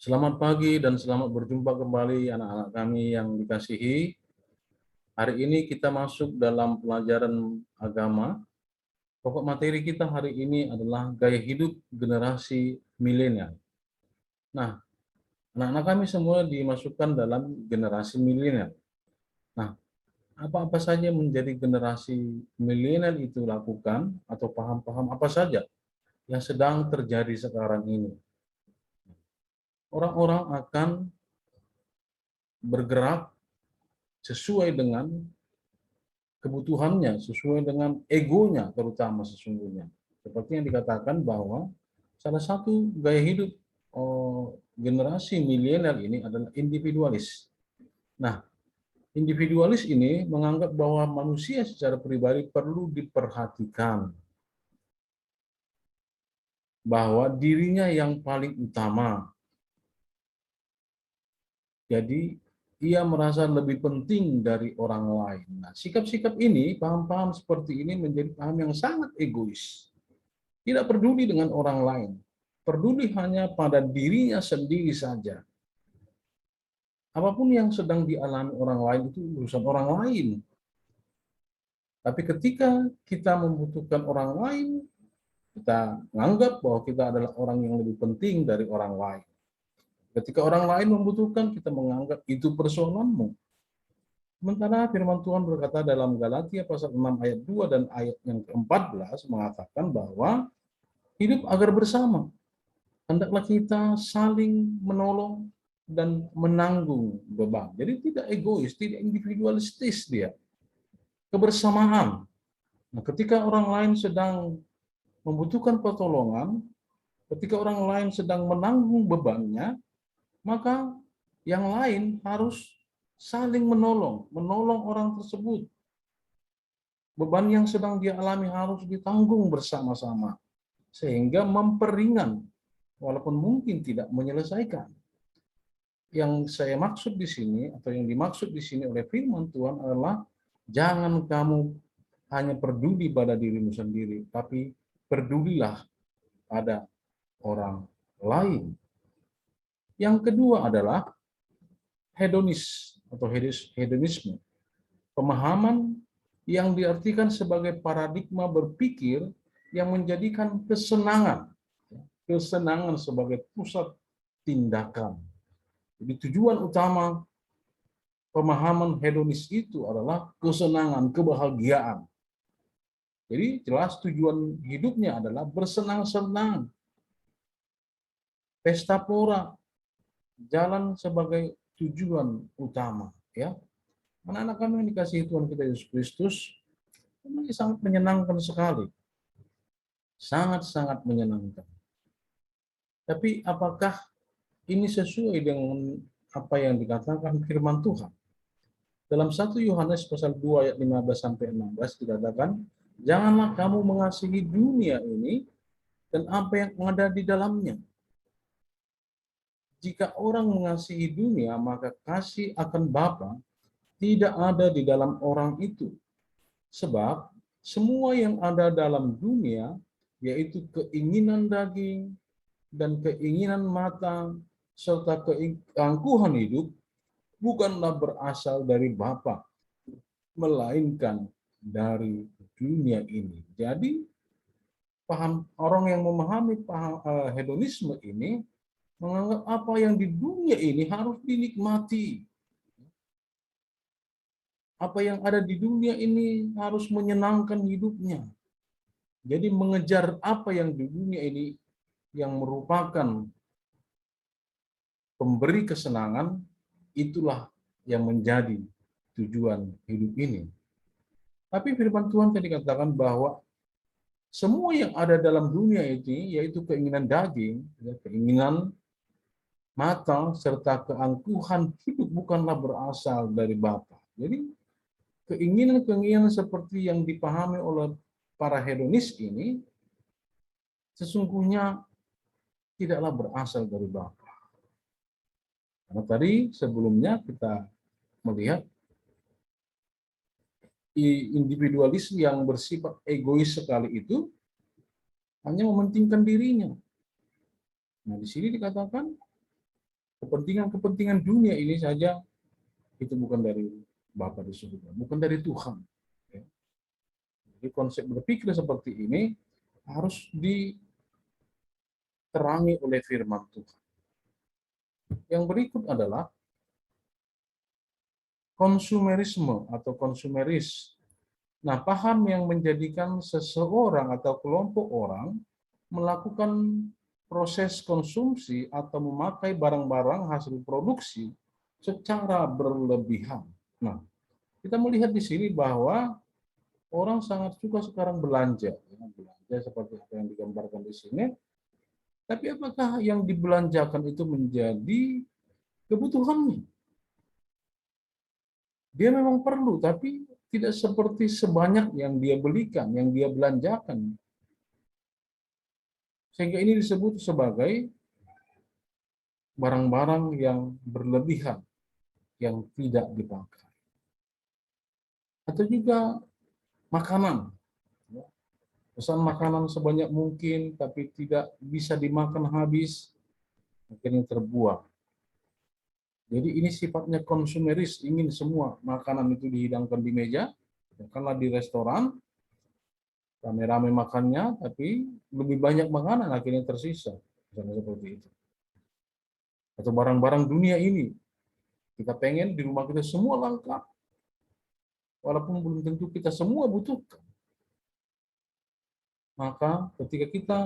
Selamat pagi dan selamat berjumpa kembali anak-anak kami yang dikasihi. Hari ini kita masuk dalam pelajaran agama. Pokok materi kita hari ini adalah gaya hidup generasi milenial. Nah, anak-anak kami semua dimasukkan dalam generasi milenial. Nah, apa-apa saja menjadi generasi milenial itu lakukan atau paham-paham apa saja yang sedang terjadi sekarang ini. Orang-orang akan bergerak sesuai dengan kebutuhannya, sesuai dengan egonya terutama sesungguhnya. Seperti yang dikatakan bahwa salah satu gaya hidup generasi milenial ini adalah individualis. Nah, individualis ini menganggap bahwa manusia secara pribadi perlu diperhatikan, bahwa dirinya yang paling utama. Jadi ia merasa lebih penting dari orang lain. Nah, sikap-sikap ini, paham-paham seperti ini menjadi paham yang sangat egois. Tidak peduli dengan orang lain. Peduli hanya pada dirinya sendiri saja. Apapun yang sedang dialami orang lain itu urusan orang lain. Tapi ketika kita membutuhkan orang lain, kita menganggap bahwa kita adalah orang yang lebih penting dari orang lain. Ketika orang lain membutuhkan, kita menganggap itu persoalanmu. Sementara firman Tuhan berkata dalam Galatia pasal 6 ayat 2 dan ayat yang ke-14 mengatakan bahwa hidup agar bersama. Hendaklah kita saling menolong dan menanggung beban. Jadi tidak egois, tidak individualistis dia. Kebersamaan. Nah, ketika orang lain sedang membutuhkan pertolongan, ketika orang lain sedang menanggung bebannya, maka yang lain harus saling menolong orang tersebut. Beban yang sedang dia alami harus ditanggung bersama-sama, sehingga memperingan, walaupun mungkin tidak menyelesaikan. Yang saya maksud di sini, atau yang dimaksud di sini oleh firman Tuhan adalah, jangan kamu hanya peduli pada dirimu sendiri, tapi pedulilah pada orang lain. Yang kedua adalah hedonis atau hedonisme. Pemahaman yang diartikan sebagai paradigma berpikir yang menjadikan kesenangan sebagai pusat tindakan. Jadi tujuan utama pemahaman hedonis itu adalah kesenangan, kebahagiaan. Jadi jelas tujuan hidupnya adalah bersenang-senang, pesta pora, jalan sebagai tujuan utama. Ya, anak-anak kami yang dikasihi Tuhan kita Yesus Kristus, ini sangat menyenangkan sekali, sangat-sangat menyenangkan. Tapi apakah ini sesuai dengan apa yang dikatakan firman Tuhan? Dalam 1 Yohanes pasal 2 ayat 15 sampai 16 dikatakan, janganlah kamu mengasihi dunia ini dan apa yang ada di dalamnya. Jika orang mengasihi dunia, maka kasih akan Bapa tidak ada di dalam orang itu. Sebab semua yang ada dalam dunia, yaitu keinginan daging dan keinginan mata, serta keangkuhan hidup, bukanlah berasal dari Bapa, melainkan dari dunia ini. Jadi orang yang memahami hedonisme ini menganggap apa yang di dunia ini harus dinikmati. Apa yang ada di dunia ini harus menyenangkan hidupnya. Jadi mengejar apa yang di dunia ini yang merupakan pemberi kesenangan, itulah yang menjadi tujuan hidup ini. Tapi firman Tuhan tadi katakan bahwa semua yang ada dalam dunia ini, yaitu keinginan daging, keinginan mata, serta keangkuhan hidup bukanlah berasal dari Bapa. Jadi keinginan-keinginan seperti yang dipahami oleh para hedonis ini sesungguhnya tidaklah berasal dari Bapa. Karena tadi sebelumnya kita melihat individualis yang bersifat egois sekali itu hanya mementingkan dirinya. Nah, di sini dikatakan Kepentingan-kepentingan dunia ini saja itu bukan dari Bapa di surga, bukan dari Tuhan. Ya. Jadi konsep berpikir seperti ini harus diterangi oleh firman Tuhan. Yang berikut adalah konsumerisme atau konsumeris. Nah, paham yang menjadikan seseorang atau kelompok orang melakukan proses konsumsi atau memakai barang-barang hasil produksi secara berlebihan. Nah, kita melihat di sini bahwa orang sangat suka sekarang belanja, belanja seperti apa yang digambarkan di sini. Tapi apakah yang dibelanjakan itu menjadi kebutuhannya? Dia memang perlu, tapi tidak seperti sebanyak yang dia belikan, yang dia belanjakan. Sehingga ini disebut sebagai barang-barang yang berlebihan, yang tidak dipakai. Atau juga makanan. Pesan makanan sebanyak mungkin, tapi tidak bisa dimakan habis, akhirnya terbuang. Jadi ini sifatnya konsumeris, ingin semua makanan itu dihidangkan di meja, karena di restoran, rame-rame makannya, tapi lebih banyak makanan akhirnya tersisa. Misalnya seperti itu. Atau barang-barang dunia ini, kita pengen di rumah kita semua lengkap, walaupun belum tentu kita semua butuhkan. Maka ketika kita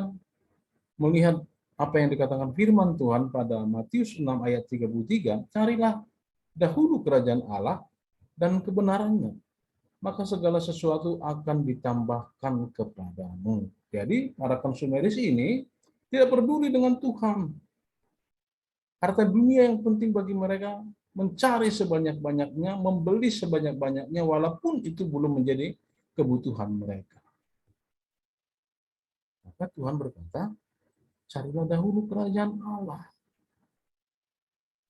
melihat apa yang dikatakan firman Tuhan pada Matius 6 ayat 33, carilah dahulu kerajaan Allah dan kebenarannya, maka segala sesuatu akan ditambahkan kepadamu. Jadi para konsumeris ini tidak peduli dengan Tuhan. Harta dunia yang penting bagi mereka mencari sebanyak-banyaknya, membeli sebanyak-banyaknya, walaupun itu belum menjadi kebutuhan mereka. Maka Tuhan berkata, carilah dahulu kerajaan Allah.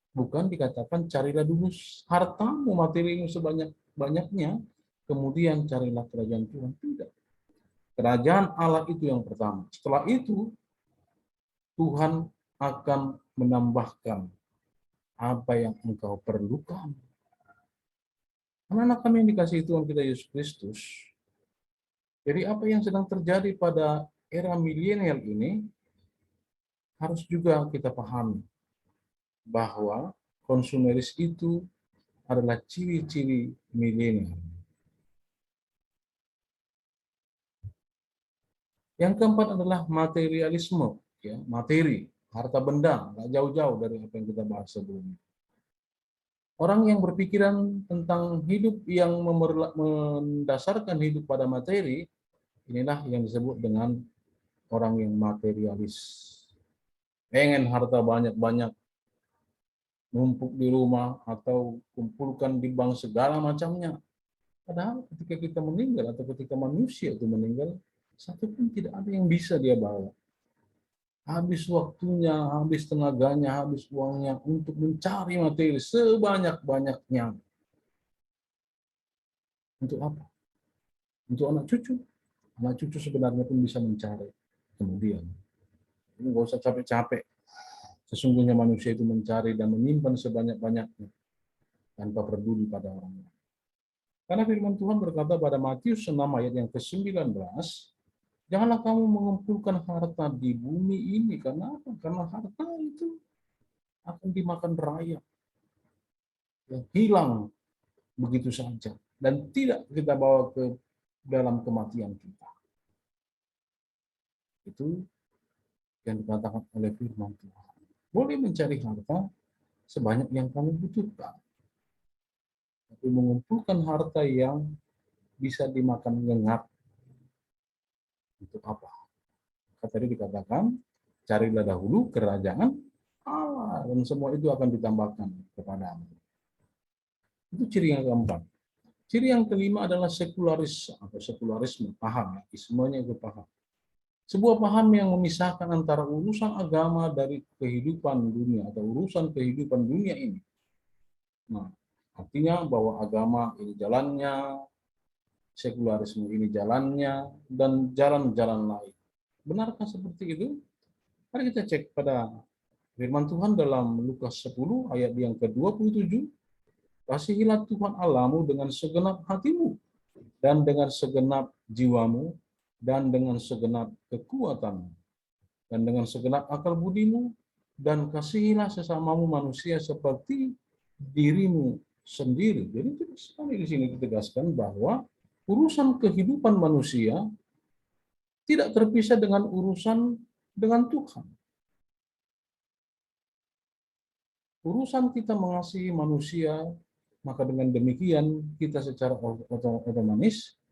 Bukan dikatakan carilah dulu hartamu, materimu sebanyak-banyaknya, kemudian carilah kerajaan Tuhan. Tidak. Kerajaan Allah itu yang pertama. Setelah itu, Tuhan akan menambahkan apa yang engkau perlukan. Anak-anak kami yang dikasihi Tuhan kita Yesus Kristus. Jadi apa yang sedang terjadi pada era milenial ini harus juga kita pahami bahwa konsumeris itu adalah ciri-ciri milenial. Yang keempat adalah materialisme, ya, materi, harta benda, nggak jauh-jauh dari apa yang kita bahas sebelumnya. Orang yang berpikiran tentang hidup yang mendasarkan hidup pada materi, inilah yang disebut dengan orang yang materialis. Pengen harta banyak-banyak, numpuk di rumah, atau kumpulkan di bank segala macamnya. Padahal ketika kita meninggal, atau ketika manusia itu meninggal, satu pun tidak ada yang bisa dia bawa. Habis waktunya, habis tenaganya, habis uangnya untuk mencari materi sebanyak-banyaknya. Untuk apa? Untuk anak cucu. Anak cucu sebenarnya pun bisa mencari. Kemudian, ini nggak usah capek-capek. Sesungguhnya manusia itu mencari dan menyimpan sebanyak-banyaknya tanpa peduli pada orang lain. Karena firman Tuhan berkata pada Matius 6 ayat yang ke-19, janganlah kamu mengumpulkan harta di bumi ini. Karena apa? Karena harta itu akan dimakan rayap. Yang hilang begitu saja. Dan tidak kita bawa ke dalam kematian kita. Itu yang dikatakan oleh firman Tuhan. Boleh mencari harta sebanyak yang kamu butuhkan. Tapi mengumpulkan harta yang bisa dimakan nyengat, untuk apa? Tadi dikatakan, carilah dahulu kerajaan Allah, dan semua itu akan ditambahkan kepadamu. Itu ciri yang keempat. Ciri yang kelima adalah sekularis atau sekularisme, paham, ismenya itu paham. Sebuah paham yang memisahkan antara urusan agama dari kehidupan dunia atau urusan kehidupan dunia ini. Nah, artinya bahwa agama ini jalannya, sekularisme ini jalannya, dan jalan-jalan lain. Benarkah seperti itu? Mari kita cek pada Firman Tuhan dalam Lukas 10 ayat yang ke-27, kasihilah Tuhan Allahmu dengan segenap hatimu, dan dengan segenap jiwamu, dan dengan segenap kekuatanmu, dan dengan segenap akal budimu, dan kasihilah sesamamu manusia seperti dirimu sendiri. Jadi sekali di sini ditegaskan bahwa urusan kehidupan manusia tidak terpisah dengan urusan dengan Tuhan. Urusan kita mengasihi manusia, maka dengan demikian kita secara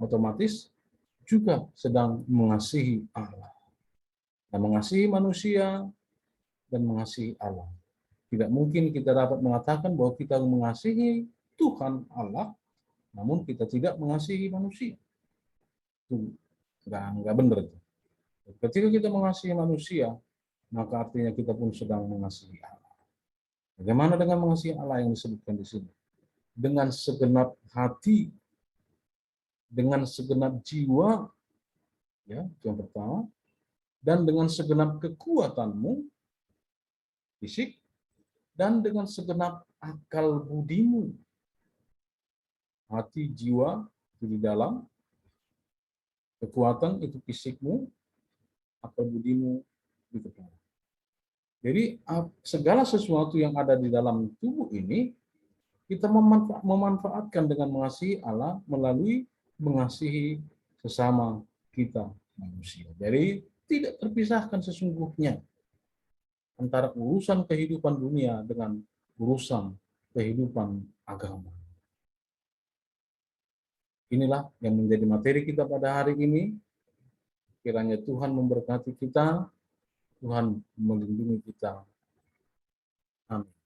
otomatis juga sedang mengasihi Allah. Dan mengasihi manusia dan mengasihi Allah. Tidak mungkin kita dapat mengatakan bahwa kita mengasihi Tuhan Allah, namun kita tidak mengasihi manusia. Itu nggak benar. Ketika kita mengasihi manusia, maka artinya kita pun sedang mengasihi Allah. Bagaimana dengan mengasihi Allah yang disebutkan di sini? Dengan segenap hati, dengan segenap jiwa, ya, itu yang pertama, dan dengan segenap kekuatanmu, fisik, dan dengan segenap akal budimu, hati, jiwa, itu di dalam, kekuatan itu fisikmu, akal budimu di kepala. Jadi segala sesuatu yang ada di dalam tubuh ini, kita memanfaatkan dengan mengasihi Allah melalui mengasihi sesama kita manusia. Jadi tidak terpisahkan sesungguhnya antara urusan kehidupan dunia dengan urusan kehidupan agama. Inilah yang menjadi materi kita pada hari ini. Kiranya Tuhan memberkati kita, Tuhan melindungi kita. Amin.